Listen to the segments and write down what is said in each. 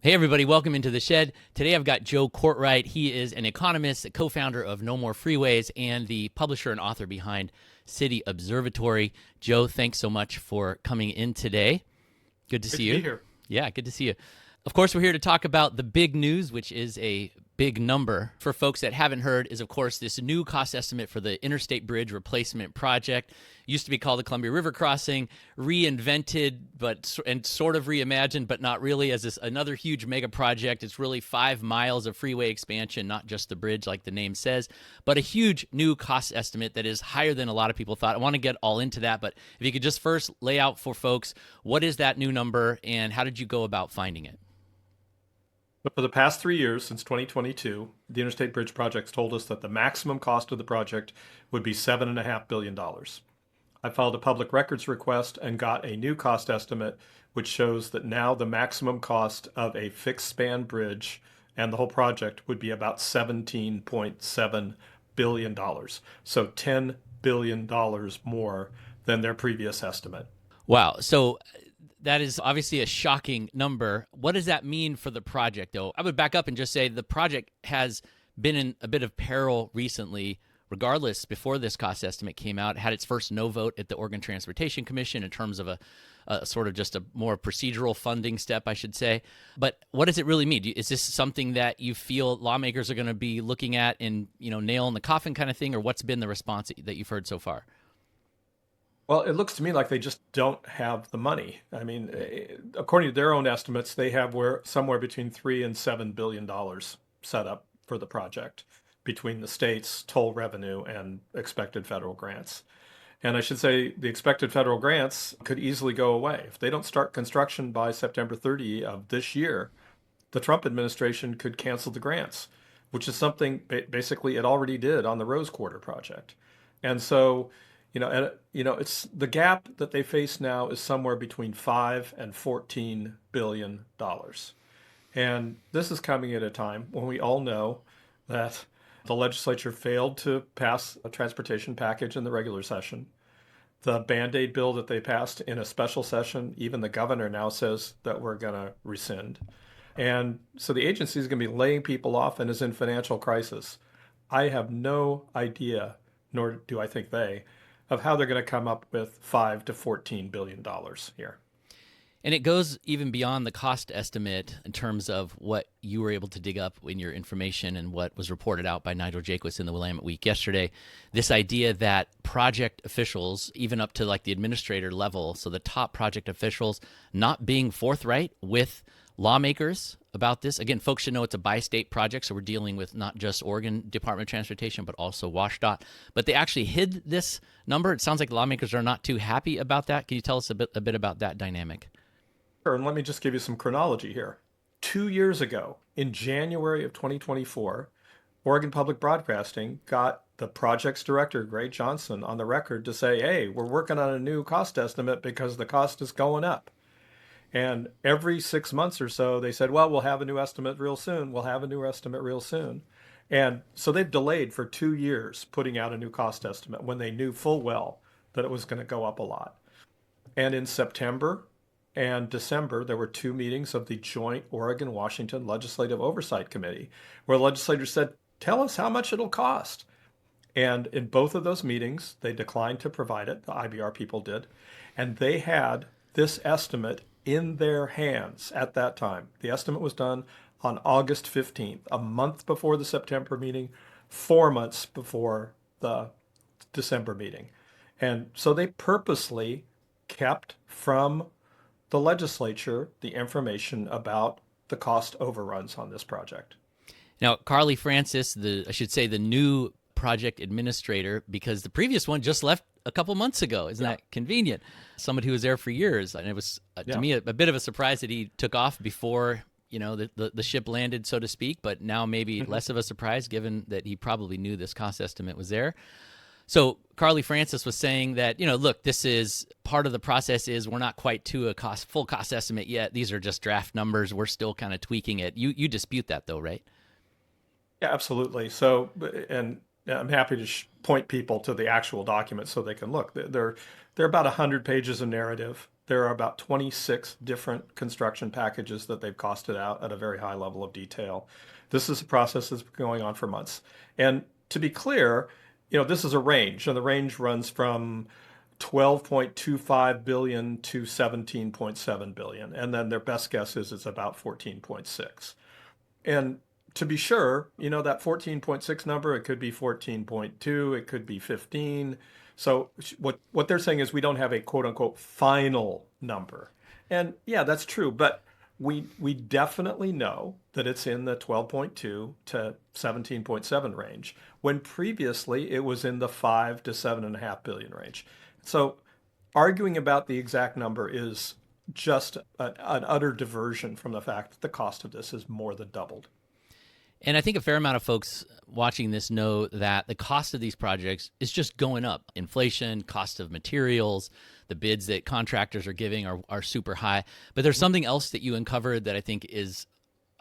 Hey, everybody, welcome into the shed. Today I've got Joe Cortright. He is an economist, a co founder of No More Freeways, and the publisher and author behind City Observatory. Joe, thanks so much for coming in today. Good to Great see to be you. here. Yeah, good to see you. Of course, we're here to talk about the big news, which is a big number. For folks that haven't heard, is of course this new cost estimate for the Interstate Bridge Replacement Project. It used to be called the Columbia River Crossing, reinvented and sort of reimagined, but not really, as this another huge mega project. It's really 5 miles of freeway expansion, not just the bridge like the name says, but a huge new cost estimate that is higher than a lot of people thought. I want to get all into that, but if you could just first lay out for folks, what is that new number and how did you go about finding it? But for the past 3 years, since 2022, the Interstate Bridge Project's told us that the maximum cost of the project would be $7.5 billion. I filed a public records request and got a new cost estimate, which shows that now the maximum cost of a fixed span bridge and the whole project would be about $17.7 billion. So $10 billion more than their previous estimate. Wow. So that is obviously a shocking number. What does that mean for the project, though? I would back up and just say the project has been in a bit of peril recently. Regardless, before this cost estimate came out, it had its first no vote at the Oregon Transportation Commission in terms of a sort of just a more procedural funding step, I should say. But what does it really mean? Is this something that you feel lawmakers are going to be looking at and, nail in the coffin kind of thing, or what's been the response that you've heard so far? Well, it looks to me like they just don't have the money. I mean, according to their own estimates, they have somewhere between $3 and $7 billion set up for the project between the state's toll revenue and expected federal grants. And I should say the expected federal grants could easily go away. If they don't start construction by September 30 of this year, the Trump administration could cancel the grants, which is something basically it already did on the Rose Quarter project. And so, it's the gap that they face now is somewhere between $5 and $14 billion. And this is coming at a time when we all know that the legislature failed to pass a transportation package in the regular session. The Band-Aid bill that they passed in a special session, even the governor now says that we're going to rescind. And so the agency is going to be laying people off and is in financial crisis. I have no idea, nor do I think they, of how they're going to come up with $5 to $14 billion here. And it goes even beyond the cost estimate in terms of what you were able to dig up in your information and what was reported out by Nigel Jaquist in the Willamette Week yesterday. This idea that project officials, even up to like the administrator level, so the top project officials, not being forthright with lawmakers about this. Again, folks should know it's a bi-state project, so we're dealing with not just Oregon Department of Transportation, but also WashDOT. But they actually hid this number. It sounds like lawmakers are not too happy about that. Can you tell us a bit about that dynamic? Sure, and let me just give you some chronology here. 2 years ago, in January of 2024, Oregon Public Broadcasting got the project's director, Greg Johnson, on the record to say, hey, we're working on a new cost estimate because the cost is going up. And every 6 months or so, they said, well, we'll have a new estimate real soon. We'll have a new estimate real soon. And so they've delayed for 2 years putting out a new cost estimate when they knew full well that it was going to go up a lot. And in September and December, there were 2 meetings of the joint Oregon-Washington Legislative Oversight Committee, where legislators said, tell us how much it'll cost. And in both of those meetings, they declined to provide it. The IBR people did. And they had this estimate in their hands at that time. The estimate was done on August 15th, a month before the September meeting, 4 months before the December meeting. And so they purposely kept from the legislature the information about the cost overruns on this project. Now, Carly Francis, I should say the new project administrator, because the previous one just left a couple months ago. Isn't that convenient? Somebody who was there for years. And it was, to me, a bit of a surprise that he took off before, the ship landed, so to speak, but now maybe less of a surprise given that he probably knew this cost estimate was there. So Carly Francis was saying that, look, this is part of the process is we're not quite to a full cost estimate yet. These are just draft numbers. We're still kind of tweaking it. You dispute that though, right? Yeah, absolutely. So, and I'm happy to point people to the actual document so they can look. They're about 100 pages of narrative. There are about 26 different construction packages that they've costed out at a very high level of detail. This is a process that's been going on for months. And to be clear, this is a range, and the range runs from 12.25 billion to 17.7 billion. And then their best guess is it's about 14.6. And to be sure, that 14.6 number, it could be 14.2, it could be 15. So what they're saying is we don't have a quote unquote final number. And yeah, that's true, but we definitely know that it's in the 12.2 to 17.7 range, when previously it was in the 5 to 7.5 billion range. So arguing about the exact number is just an utter diversion from the fact that the cost of this is more than doubled. And I think a fair amount of folks watching this know that the cost of these projects is just going up. Inflation, cost of materials, the bids that contractors are giving are super high. But there's something else that you uncovered that I think is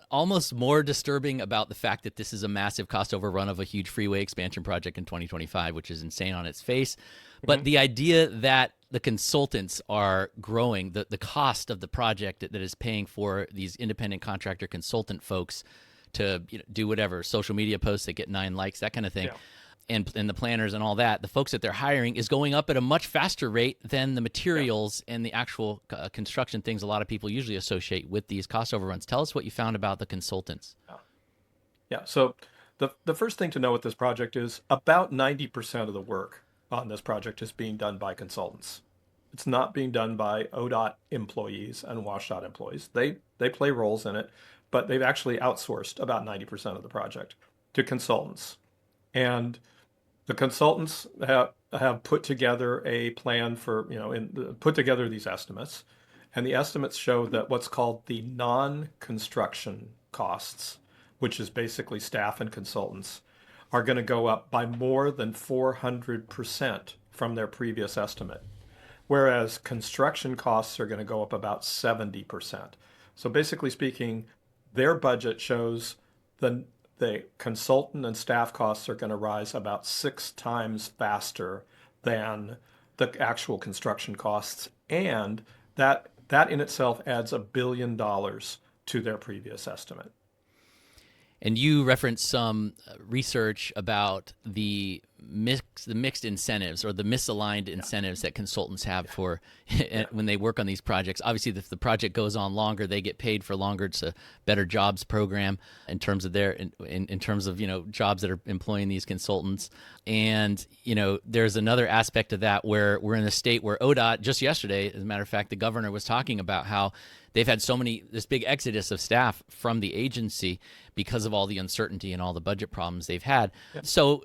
almost more disturbing about the fact that this is a massive cost overrun of a huge freeway expansion project in 2025, which is insane on its face. But the idea that the consultants are growing, the cost of the project that is paying for these independent contractor consultant folks to do whatever, social media posts that get 9 likes, that kind of thing, and the planners and all that, the folks that they're hiring is going up at a much faster rate than the materials and the actual construction things a lot of people usually associate with these cost overruns. Tell us what you found about the consultants. Yeah, so the first thing to know with this project is about 90% of the work on this project is being done by consultants. It's not being done by ODOT employees and WashDOT employees. They play roles in it, but they've actually outsourced about 90% of the project to consultants. And the consultants have put together a plan for, put together these estimates. And the estimates show that what's called the non-construction costs, which is basically staff and consultants, are going to go up by more than 400% from their previous estimate. Whereas construction costs are going to go up about 70%. So basically speaking, their budget shows the consultant and staff costs are going to rise about 6 times faster than the actual construction costs. And that in itself adds $1 billion to their previous estimate. And you referenced some research about the mixed incentives or the misaligned incentives that consultants have for when they work on these projects. Obviously, if the project goes on longer, they get paid for longer. It's a better jobs program in terms of in terms of jobs that are employing these consultants. And there's another aspect of that where we're in a state where ODOT just yesterday, as a matter of fact, the governor was talking about how they've had this big exodus of staff from the agency because of all the uncertainty and all the budget problems they've had. Yeah. So,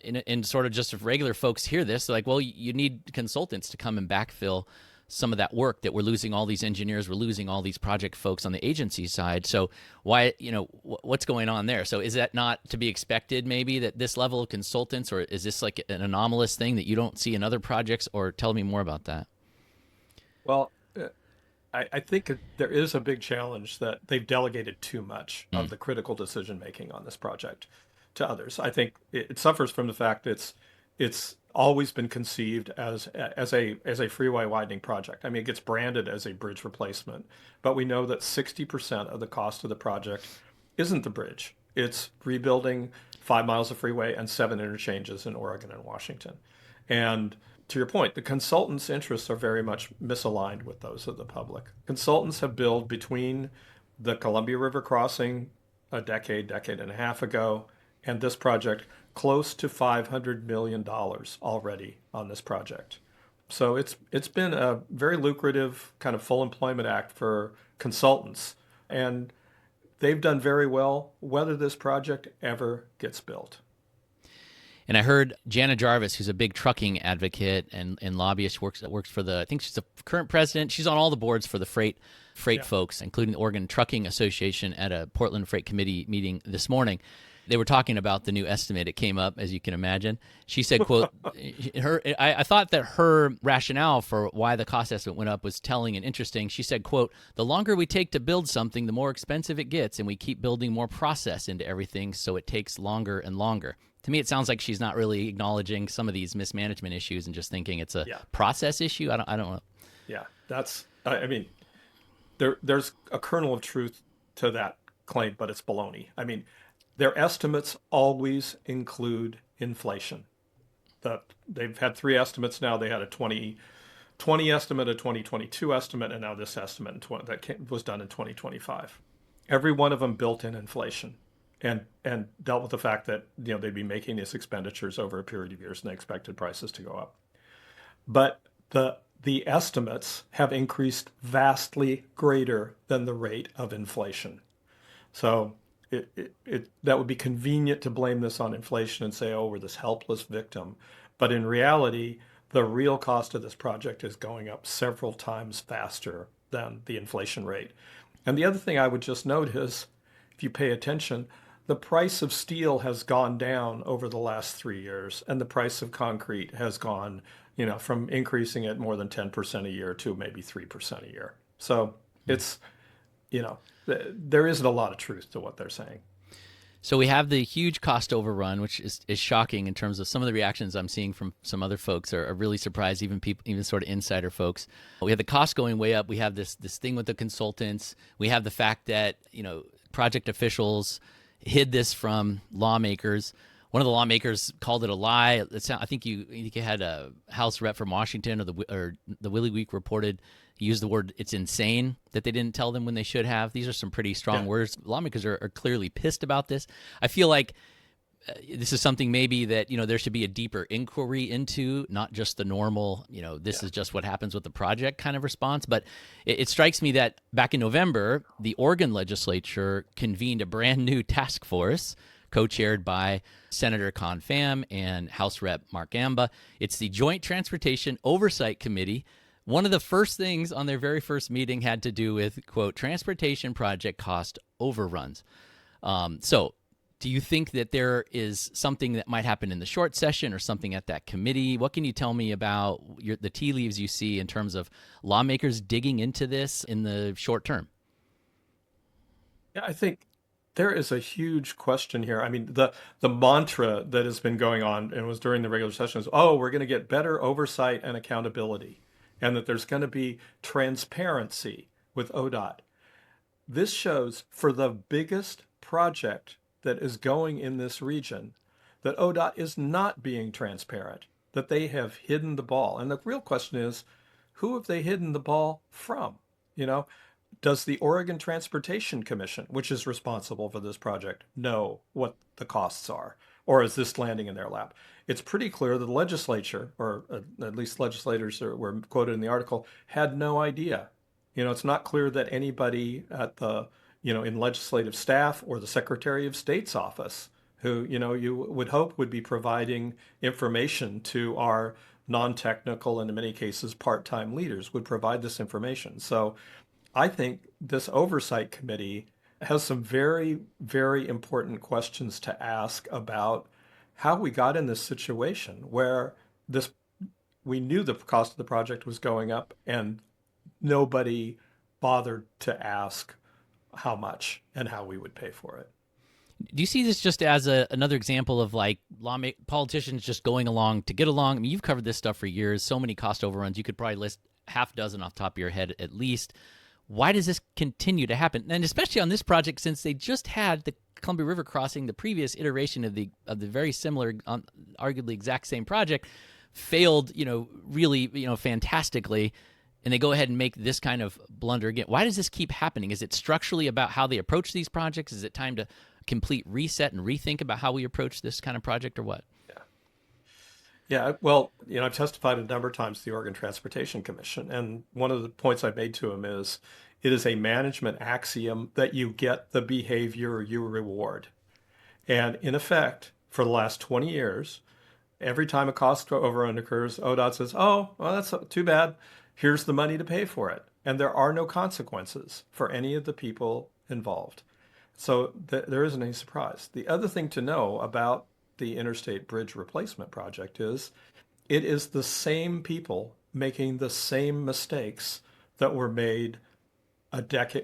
in sort of just if regular folks hear this, they're like, well, you need consultants to come and backfill some of that work that we're losing all these engineers, we're losing all these project folks on the agency side. So why, what's going on there? So is that not to be expected maybe that this level of consultants, or is this like an anomalous thing that you don't see in other projects, or tell me more about that? Well, I think there is a big challenge that they've delegated too much of the critical decision making on this project to others. I think it suffers from the fact that it's always been conceived as a freeway widening project. I mean, it gets branded as a bridge replacement, but we know that 60% of the cost of the project isn't the bridge. It's rebuilding 5 miles of freeway and 7 interchanges in Oregon and Washington. And to your point, the consultants' interests are very much misaligned with those of the public. Consultants have billed between the Columbia River crossing a decade and a half ago, and this project close to $500 million already on this project. So it's been a very lucrative kind of full employment act for consultants, and they've done very well whether this project ever gets built. And I heard Jana Jarvis, who's a big trucking advocate and lobbyist, works for I think she's the current president. She's on all the boards for the freight folks, including the Oregon Trucking Association, at a Portland Freight Committee meeting this morning. They were talking about the new estimate. It came up, as you can imagine. She said, quote, I thought that her rationale for why the cost estimate went up was telling and interesting. She said, quote, the longer we take to build something, the more expensive it gets, and we keep building more process into everything, so it takes longer and longer. To me, it sounds like she's not really acknowledging some of these mismanagement issues and just thinking it's a process issue. I don't know. Yeah. That's, I mean, there's a kernel of truth to that claim, but it's baloney. I mean, their estimates always include inflation. They've had three estimates now. They had a 2020 estimate, a 2022 estimate, and now this estimate was done in 2025. Every one of them built in inflation and dealt with the fact that they'd be making these expenditures over a period of years and they expected prices to go up. But the estimates have increased vastly greater than the rate of inflation. So that would be convenient to blame this on inflation and say, oh, we're this helpless victim. But in reality, the real cost of this project is going up several times faster than the inflation rate. And the other thing I would just note is, if you pay attention, the price of steel has gone down over the last 3 years, and the price of concrete has gone, from increasing at more than 10% a year to maybe 3% a year. So it's, there isn't a lot of truth to what they're saying. So we have the huge cost overrun, which is shocking in terms of some of the reactions I'm seeing from some other folks are really surprised, even sort of insider folks. We have the cost going way up. We have this thing with the consultants. We have the fact that, project officials hid this from lawmakers. One of the lawmakers called it a lie. I think you had a House rep from Washington, or the Willie Week reported, he used the word, it's insane that they didn't tell them when they should have. These are some pretty strong words. Lawmakers are clearly pissed about this. I feel like this is something maybe that, there should be a deeper inquiry into, not just the normal, this is just what happens with the project kind of response. But it strikes me that back in November, the Oregon legislature convened a brand new task force co-chaired by Senator Con Pham and House Rep Mark Amba. It's the Joint Transportation Oversight Committee. One of the first things on their very first meeting had to do with, quote, transportation project cost overruns. So do you think that there is something that might happen in the short session or something at that committee? What can you tell me about the tea leaves you see in terms of lawmakers digging into this in the short term? Yeah, I think there is a huge question here. I mean, the mantra that has been going on and was during the regular session is, oh, we're going to get better oversight and accountability, and that there's going to be transparency with ODOT. This shows for the biggest project that is going in this region that ODOT is not being transparent, that they have hidden the ball. And the real question is, who have they hidden the ball from? Does the Oregon Transportation Commission, which is responsible for this project, know what the costs are? Or is this landing in their lap? It's pretty clear that the legislature, or at least legislators that were quoted in the article, had no idea. It's not clear that anybody at the, in legislative staff or the Secretary of State's office, who, you would hope would be providing information to our non-technical and in many cases part-time leaders, would provide this information. So I think this oversight committee has some very, very important questions to ask about how we got in this situation where we knew the cost of the project was going up and nobody bothered to ask how much and how we would pay for it. Do you see this just as another example of like politicians just going along to get along? I mean, you've covered this stuff for years, so many cost overruns. You could probably list half dozen off the top of your head at least. Why does this continue to happen? And especially on this project, since they just had the Columbia River crossing, the previous iteration of the very similar, arguably exact same project, failed, really, fantastically, and they go ahead and make this kind of blunder again. Why does this keep happening? Is it structurally about how they approach these projects? Is it time to complete reset and rethink about how we approach this kind of project, or what? Yeah, well, I've testified a number of times to the Oregon Transportation Commission, and one of the points I made to him is it is a management axiom that you get the behavior you reward. And in effect, for the last 20 years, every time a cost overrun occurs, ODOT says, oh, well, that's too bad. Here's the money to pay for it. And there are no consequences for any of the people involved. So there isn't any surprise. The other thing to know about the Interstate Bridge Replacement Project is it is the same people making the same mistakes that were made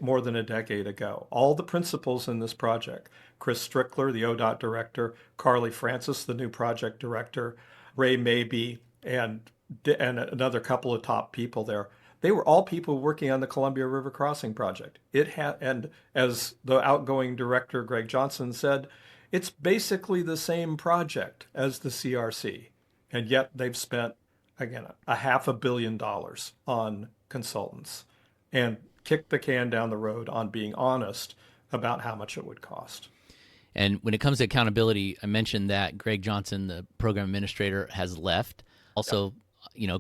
more than a decade ago. All the principals in this project, Chris Strickler, the ODOT director, Carly Francis, the new project director, Ray Mabey, and another couple of top people there, They were all people working on the Columbia River Crossing project. It had, and as the outgoing director Greg Johnson said, it's basically the same project as the CRC, and yet they've spent again a $500 million on consultants and kicked the can down the road on being honest about how much it would cost. And when it comes to accountability, I mentioned that Greg Johnson, the program administrator, has left. Yep. Also,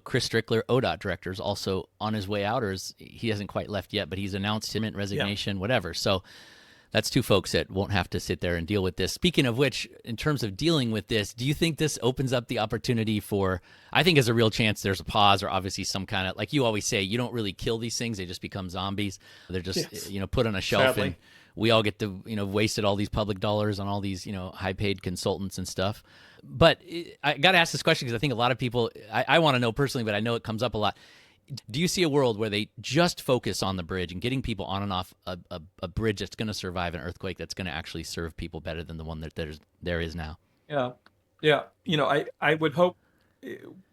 Chris Strickler, ODOT director, is also on his way out, he hasn't quite left yet, but he's announced imminent Yeah. resignation, whatever. So that's two folks that won't have to sit there and deal with this. Speaking of which, in terms of dealing with this, do you think this opens up the opportunity for, I think there's a real chance there's a pause or obviously some kind of, like you always say, you don't really kill these things. They just become zombies. They're just, Yes. put on a shelf. Sadly. And we all get to, wasted all these public dollars on all these, high paid consultants and stuff. But I got to ask this question because I think a lot of people, I want to know personally, but I know it comes up a lot. Do you see a world where they just focus on the bridge and getting people on and off a bridge that's going to survive an earthquake, that's going to actually serve people better than the one that there is now? Yeah. Yeah. I would hope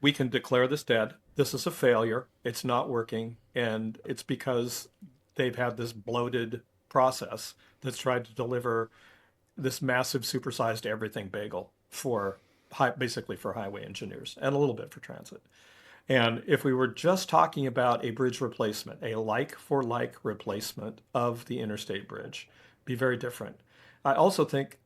we can declare this dead. This is a failure. It's not working. And it's because they've had this bloated process that's tried to deliver this massive supersized everything bagel for basically for highway engineers and a little bit for transit. And if we were just talking about a bridge replacement, a like for like replacement of the interstate bridge, be very different. I also think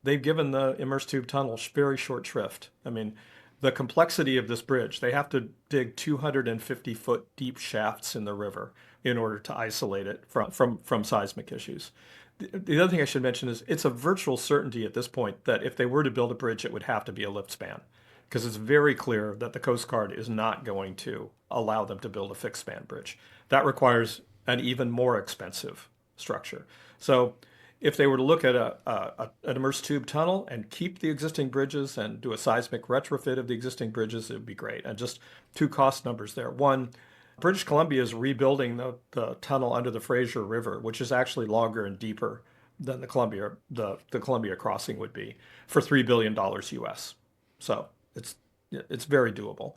they've given the immersed tube tunnel very short shrift. I mean, the complexity of this bridge, they have to dig 250-foot deep shafts in the river in order to isolate it from seismic issues. The other thing I should mention is it's a virtual certainty at this point that if they were to build a bridge, it would have to be a lift span because it's very clear that the Coast Guard is not going to allow them to build a fixed span bridge. That requires an even more expensive structure. So if they were to look at an immersed tube tunnel and keep the existing bridges and do a seismic retrofit of the existing bridges, it would be great. And just two cost numbers there. One, British Columbia is rebuilding the tunnel under the Fraser River, which is actually longer and deeper than the Columbia crossing would be, for $3 billion US. So it's very doable.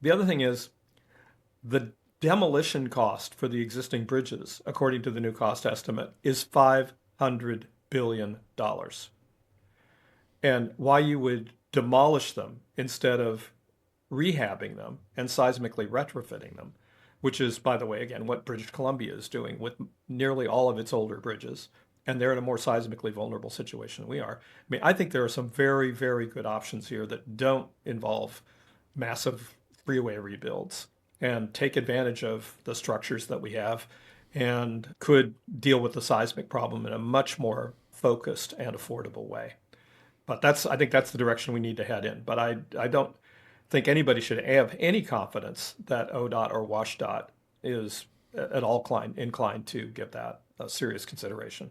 The other thing is the demolition cost for the existing bridges, according to the new cost estimate, is $500 billion. And why you would demolish them instead of rehabbing them and seismically retrofitting them, which is, by the way, again, what British Columbia is doing with nearly all of its older bridges. And they're in a more seismically vulnerable situation than we are. I mean, I think there are some very, very good options here that don't involve massive freeway rebuilds and take advantage of the structures that we have and could deal with the seismic problem in a much more focused and affordable way. But I think that's the direction we need to head in. But I don't think anybody should have any confidence that ODOT or WashDOT is at all inclined to give that a serious consideration.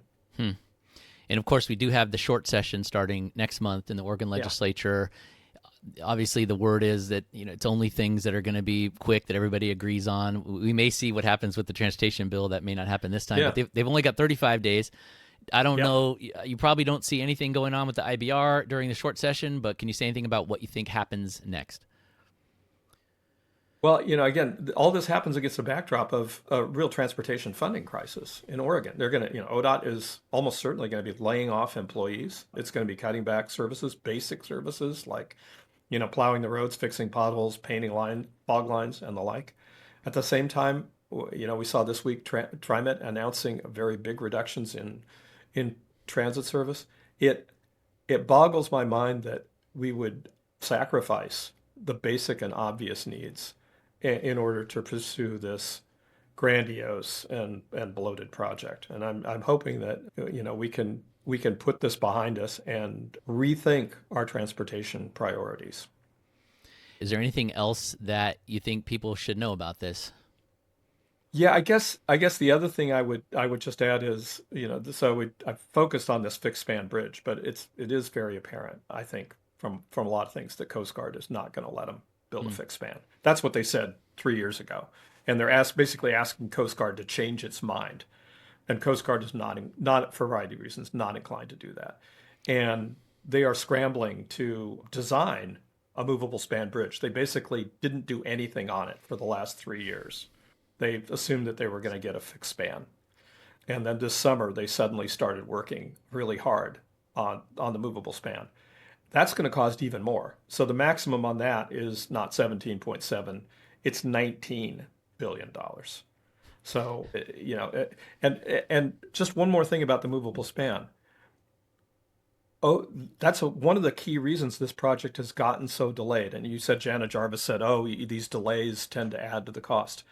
And of course, we do have the short session starting next month in the Oregon legislature. Obviously, the word is that it's only things that are going to be quick that everybody agrees on. We may see what happens with the transportation bill. That may not happen this time, but they've only got 35 days. I don't know. You probably don't see anything going on with the IBR during the short session, but can you say anything about what you think happens next? Well, again, all this happens against the backdrop of a real transportation funding crisis in Oregon. They're going to, ODOT is almost certainly going to be laying off employees. It's going to be cutting back services, basic services like, plowing the roads, fixing potholes, painting fog lines, and the like. At the same time, we saw this week TriMet announcing very big reductions in transit service. It boggles my mind that we would sacrifice the basic and obvious needs in order to pursue this grandiose and bloated project. And I'm hoping that we can put this behind us and rethink our transportation priorities. Is there anything else that you think people should know about this? Yeah, I guess the other thing I would just add is, I focused on this fixed span bridge, but it is very apparent, I think, from a lot of things that Coast Guard is not going to let them build a fixed span. That's what they said 3 years ago. And they're basically asking Coast Guard to change its mind. And Coast Guard is not for a variety of reasons, not inclined to do that. And they are scrambling to design a movable span bridge. They basically didn't do anything on it for the last 3 years. They assumed that they were going to get a fixed span. And then this summer, they suddenly started working really hard on the movable span. That's going to cost even more. So the maximum on that is not 17.7, it's $19 billion. So, and just one more thing about the movable span. Oh, that's one of the key reasons this project has gotten so delayed. And you said, Jana Jarvis said, oh, these delays tend to add to the cost.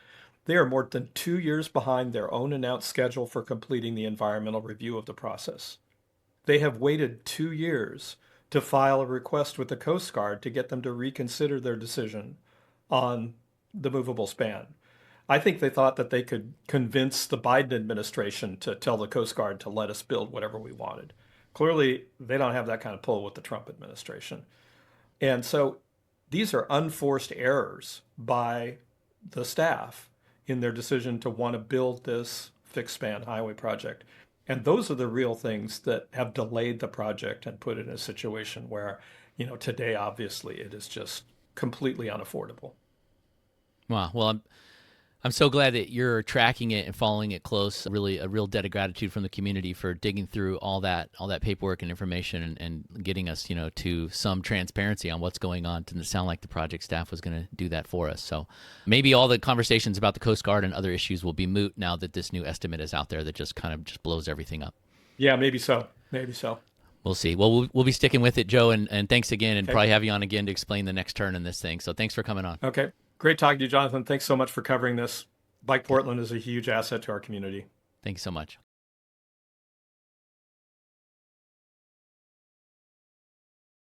They are more than 2 years behind their own announced schedule for completing the environmental review of the process. They have waited 2 years to file a request with the Coast Guard to get them to reconsider their decision on the movable span. I think they thought that they could convince the Biden administration to tell the Coast Guard to let us build whatever we wanted. Clearly, they don't have that kind of pull with the Trump administration. And so these are unforced errors by the staff in their decision to want to build this fixed span highway project. And those are the real things that have delayed the project and put it in a situation where, today, obviously, it is just completely unaffordable. Wow. Well, I'm so glad that you're tracking it and following it close. Really, a real debt of gratitude from the community for digging through all that paperwork and information and getting us, to some transparency on what's going on. It didn't sound like the project staff was going to do that for us. So maybe all the conversations about the Coast Guard and other issues will be moot now that this new estimate is out there that just kind of blows everything up. Yeah, maybe so. Maybe so. We'll see. Well, we'll be sticking with it, Joe, and thanks again, and Okay. probably have you on again to explain the next turn in this thing. So thanks for coming on. Okay. Great talking to you, Jonathan. Thanks so much for covering this. BikePortland is a huge asset to our community. Thanks so much.